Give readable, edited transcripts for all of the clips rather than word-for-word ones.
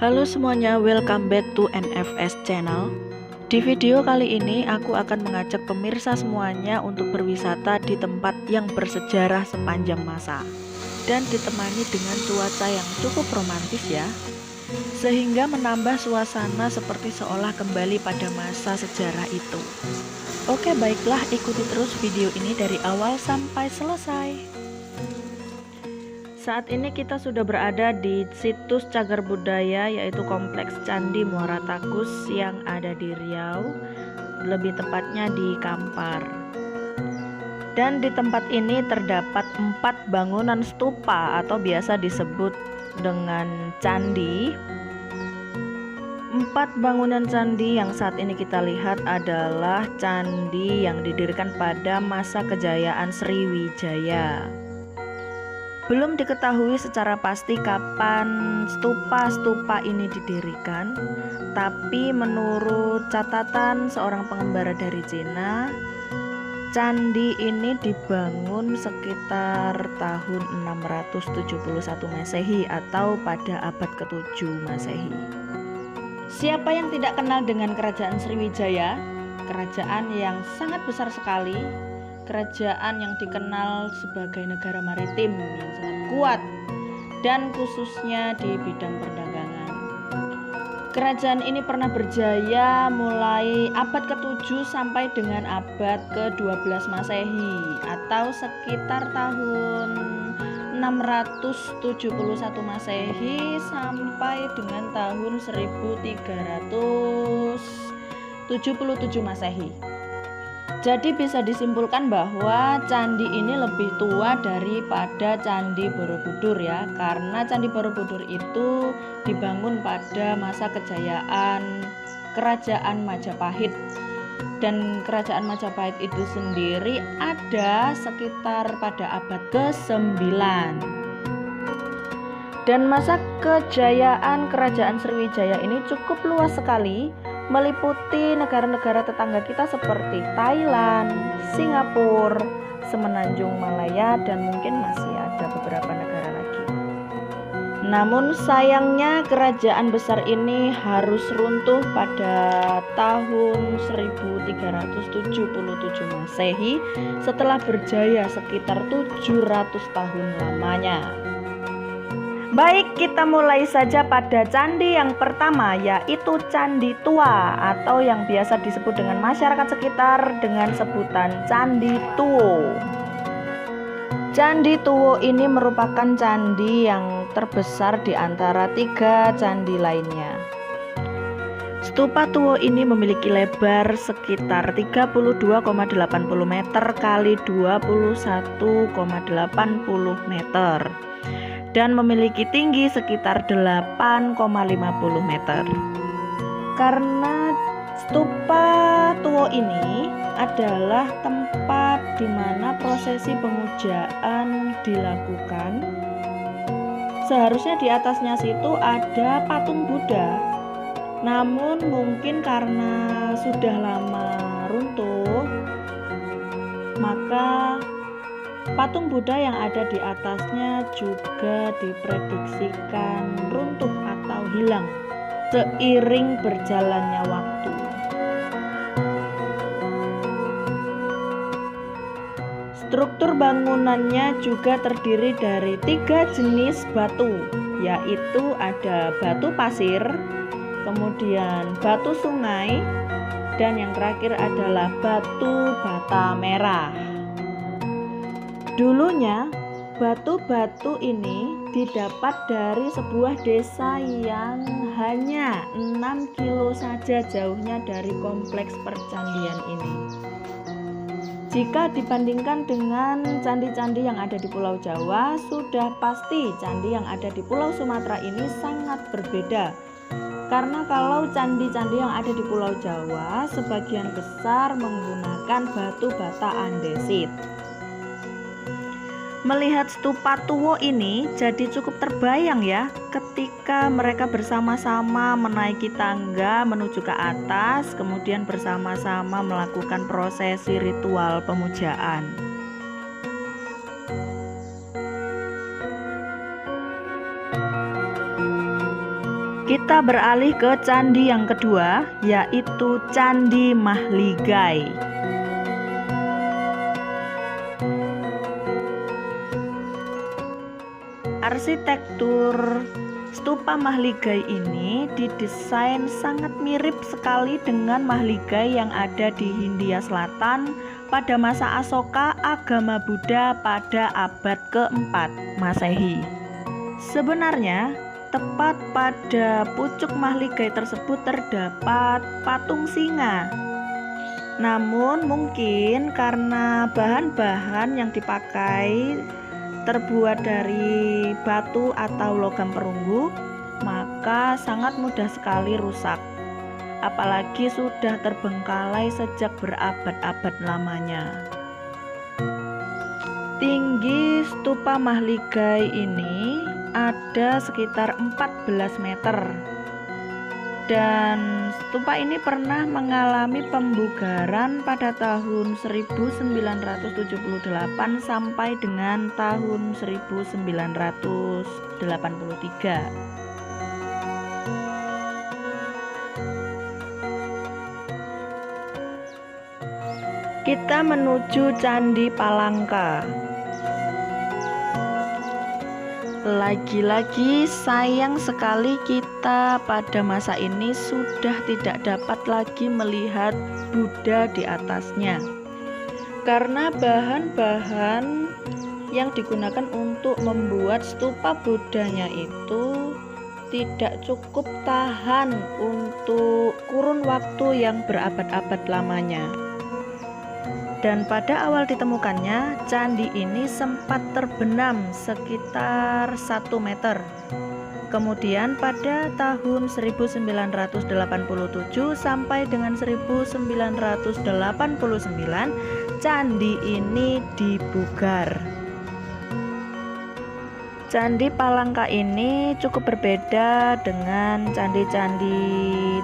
Halo semuanya, welcome back to NFS channel. Di video kali ini aku akan mengajak pemirsa semuanya untuk berwisata di tempat yang bersejarah sepanjang masa dan ditemani dengan cuaca yang cukup romantis ya, sehingga menambah suasana seperti seolah kembali pada masa sejarah itu. Oke, baiklah, ikuti terus video ini dari awal sampai selesai. Saat ini kita sudah berada di situs cagar budaya, yaitu Kompleks Candi Muara Takus yang ada di Riau, lebih tepatnya di Kampar. Dan di tempat ini terdapat 4 bangunan stupa atau biasa disebut dengan candi. 4 bangunan candi yang saat ini kita lihat adalah candi yang didirikan pada masa kejayaan Sriwijaya. Belum diketahui secara pasti kapan stupa-stupa ini didirikan, tapi menurut catatan seorang pengembara dari Cina, candi ini dibangun sekitar tahun 671 Masehi atau pada abad ke-7 Masehi. Siapa yang tidak kenal dengan Kerajaan Sriwijaya? Kerajaan yang sangat besar sekali, kerajaan yang dikenal sebagai negara maritim yang sangat kuat dan khususnya di bidang perdagangan. Kerajaan ini pernah berjaya mulai abad ke-7 sampai dengan abad ke-12 Masehi atau sekitar tahun 671 Masehi sampai dengan tahun 1377 Masehi. Jadi bisa disimpulkan bahwa candi ini lebih tua daripada Candi Borobudur ya, karena Candi Borobudur itu dibangun pada masa kejayaan Kerajaan Majapahit. Dan Kerajaan Majapahit itu sendiri ada sekitar pada abad ke-9. Dan masa kejayaan Kerajaan Sriwijaya ini cukup luas sekali, meliputi negara-negara tetangga kita seperti Thailand, Singapura, Semenanjung Malaya, dan mungkin masih ada beberapa negara lagi. Namun sayangnya kerajaan besar ini harus runtuh pada tahun 1377 Masehi setelah berjaya sekitar 700 tahun lamanya. Baik, kita mulai saja pada candi yang pertama, yaitu Candi Tua atau yang biasa disebut dengan masyarakat sekitar dengan sebutan Candi Tuo. Candi Tuo ini merupakan candi yang terbesar di antara 3 candi lainnya. Stupa Tuo ini memiliki lebar sekitar 32,80 meter kali 21,80 meter. Dan memiliki tinggi sekitar 8,50 meter. Karena stupa Tuo ini adalah tempat di mana prosesi pemujaan dilakukan, seharusnya di atasnya situ ada patung Buddha. Namun mungkin karena sudah lama runtuh, maka patung Buddha yang ada di atasnya juga diprediksikan runtuh atau hilang seiring berjalannya waktu. Struktur bangunannya juga terdiri dari 3 jenis batu, yaitu ada batu pasir, kemudian batu sungai, dan yang terakhir adalah batu bata merah. Dulunya, batu-batu ini didapat dari sebuah desa yang hanya 6 kilo saja jauhnya dari kompleks percandian ini. Jika dibandingkan dengan candi-candi yang ada di Pulau Jawa, sudah pasti candi yang ada di Pulau Sumatera ini sangat berbeda. Karena kalau candi-candi yang ada di Pulau Jawa, sebagian besar menggunakan batu bata andesit. Melihat stupa Tuo ini jadi cukup terbayang ya, ketika mereka bersama-sama menaiki tangga menuju ke atas, kemudian bersama-sama melakukan prosesi ritual pemujaan. Kita beralih ke candi yang kedua, yaitu Candi Mahligai. Arsitektur stupa Mahligai ini didesain sangat mirip sekali dengan Mahligai yang ada di Hindia Selatan pada masa Asoka agama Buddha pada abad keempat Masehi. Sebenarnya, tepat pada pucuk Mahligai tersebut terdapat patung singa. Namun mungkin karena bahan-bahan yang dipakai terbuat dari batu atau logam perunggu, maka sangat mudah sekali rusak. Apalagi sudah terbengkalai sejak berabad-abad lamanya. Tinggi stupa Mahligai ini ada sekitar 14 meter. Dan stupa ini pernah mengalami pembugaran pada tahun 1978 sampai dengan tahun 1983. Kita menuju Candi Palangka. Lagi-lagi sayang sekali kita pada masa ini sudah tidak dapat lagi melihat Buddha di atasnya, karena bahan-bahan yang digunakan untuk membuat stupa Buddhanya itu tidak cukup tahan untuk kurun waktu yang berabad-abad lamanya. Dan pada awal ditemukannya, candi ini sempat terbenam sekitar 1 meter. Kemudian pada tahun 1987 sampai dengan 1989, candi ini dibugar. Candi Palangka ini cukup berbeda dengan candi-candi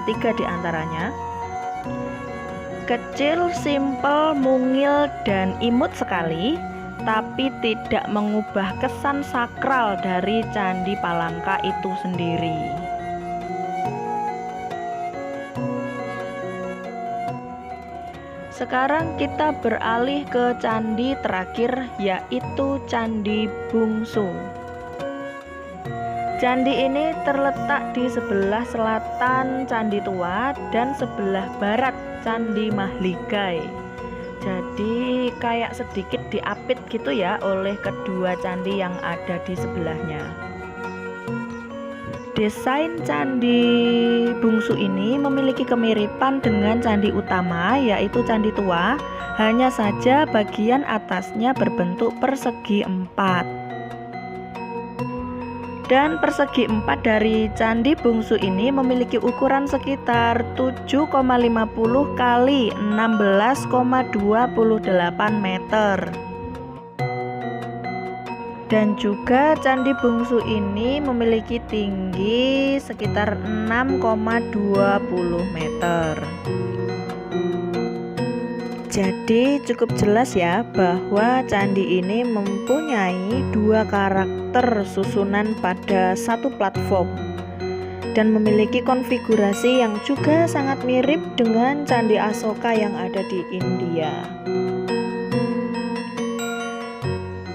3 diantaranya. Kecil, simpel, mungil, dan imut sekali, tapi tidak mengubah kesan sakral dari Candi Palangka itu sendiri. Sekarang kita beralih ke candi terakhir, yaitu Candi Bungsu. Candi ini terletak di sebelah selatan Candi Tua dan sebelah barat Candi Mahligai. Jadi kayak sedikit diapit gitu ya oleh kedua candi yang ada di sebelahnya. Desain Candi Bungsu ini memiliki kemiripan dengan candi utama, yaitu Candi Tua, hanya saja bagian atasnya berbentuk persegi 4. Dan persegi 4 dari Candi Bungsu ini memiliki ukuran sekitar 7,50 kali 16,28 meter. Dan juga Candi Bungsu ini memiliki tinggi sekitar 6,20 meter. Jadi cukup jelas ya bahwa candi ini mempunyai 2 karakter susunan pada satu platform dan memiliki konfigurasi yang juga sangat mirip dengan Candi Asoka yang ada di India.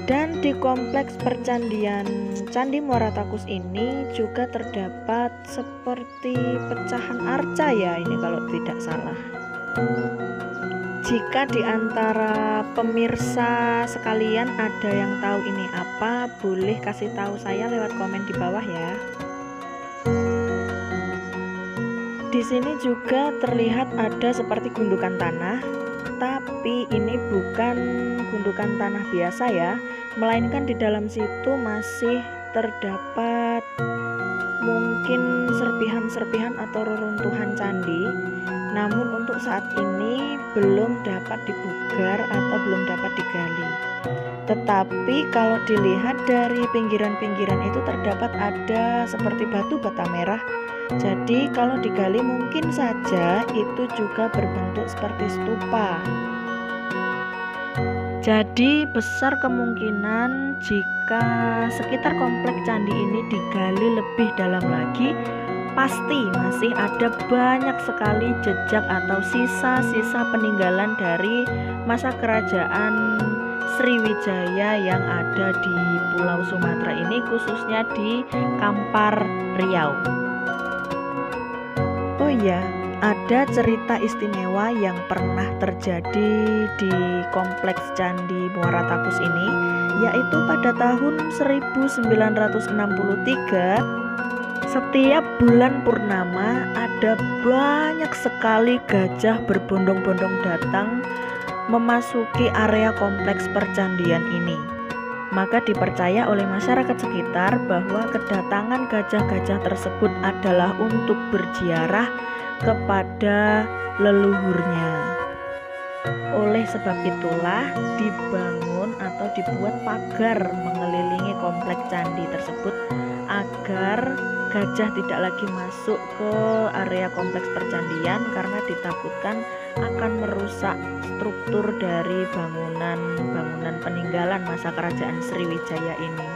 Dan di kompleks percandian Candi Muara Takus ini juga terdapat seperti pecahan arca ya, ini kalau tidak salah. Jika di antara pemirsa sekalian ada yang tahu ini apa, boleh kasih tahu saya lewat komen di bawah ya. Di sini juga terlihat ada seperti gundukan tanah, tapi ini bukan gundukan tanah biasa ya, melainkan di dalam situ masih terdapat mungkin serpihan-serpihan atau reruntuhan candi. Namun untuk saat ini belum dapat dibugar atau belum dapat digali. Tetapi kalau dilihat dari pinggiran-pinggiran itu terdapat ada seperti batu bata merah. Jadi kalau digali mungkin saja itu juga berbentuk seperti stupa. Jadi besar kemungkinan jika sekitar kompleks candi ini digali lebih dalam lagi, pasti masih ada banyak sekali jejak atau sisa-sisa peninggalan dari masa kerajaan Sriwijaya yang ada di Pulau Sumatera ini, khususnya di Kampar Riau. Oh iya, ada cerita istimewa yang pernah terjadi di kompleks Candi Muara Takus ini, yaitu pada tahun 1963. Setiap bulan purnama ada banyak sekali gajah berbondong-bondong datang memasuki area kompleks percandian ini. Maka dipercaya oleh masyarakat sekitar bahwa kedatangan gajah-gajah tersebut adalah untuk berziarah kepada leluhurnya. Oleh sebab itulah dibangun atau dibuat pagar mengelilingi kompleks candi tersebut agar gajah tidak lagi masuk ke area kompleks percandian karena ditakutkan akan merusak struktur dari bangunan peninggalan masa kerajaan Sriwijaya ini.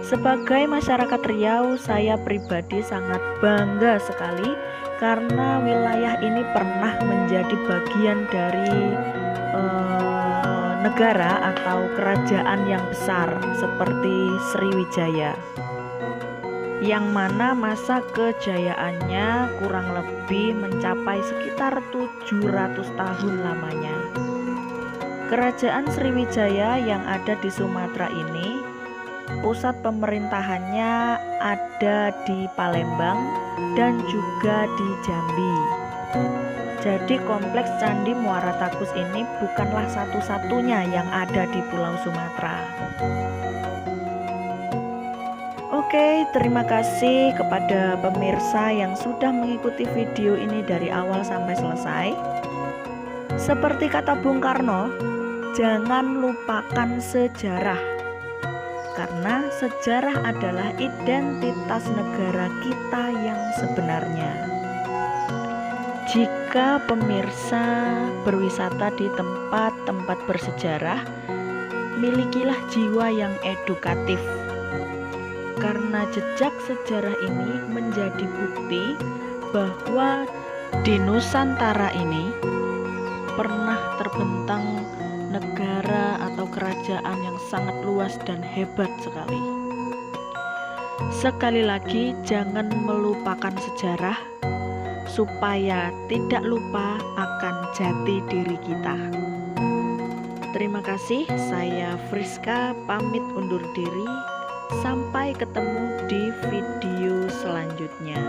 Sebagai masyarakat Riau, saya pribadi sangat bangga sekali karena wilayah ini pernah menjadi bagian dari negara atau kerajaan yang besar seperti Sriwijaya, yang mana masa kejayaannya kurang lebih mencapai sekitar 700 tahun lamanya. Kerajaan Sriwijaya yang ada di Sumatera ini, pusat pemerintahannya ada di Palembang dan juga di Jambi. Jadi kompleks Candi Muara Takus ini bukanlah satu-satunya yang ada di Pulau Sumatera. Oke, terima kasih kepada pemirsa yang sudah mengikuti video ini dari awal sampai selesai. Seperti kata Bung Karno, jangan lupakan sejarah, karena sejarah adalah identitas negara kita yang sebenarnya. Jika pemirsa berwisata di tempat-tempat bersejarah, milikilah jiwa yang edukatif. Karena jejak sejarah ini menjadi bukti bahwa di Nusantara ini pernah terbentang negara atau kerajaan yang sangat luas dan hebat sekali. Sekali lagi, jangan melupakan sejarah supaya tidak lupa akan jati diri kita. Terima kasih, saya Friska pamit undur diri. Sampai ketemu di video selanjutnya.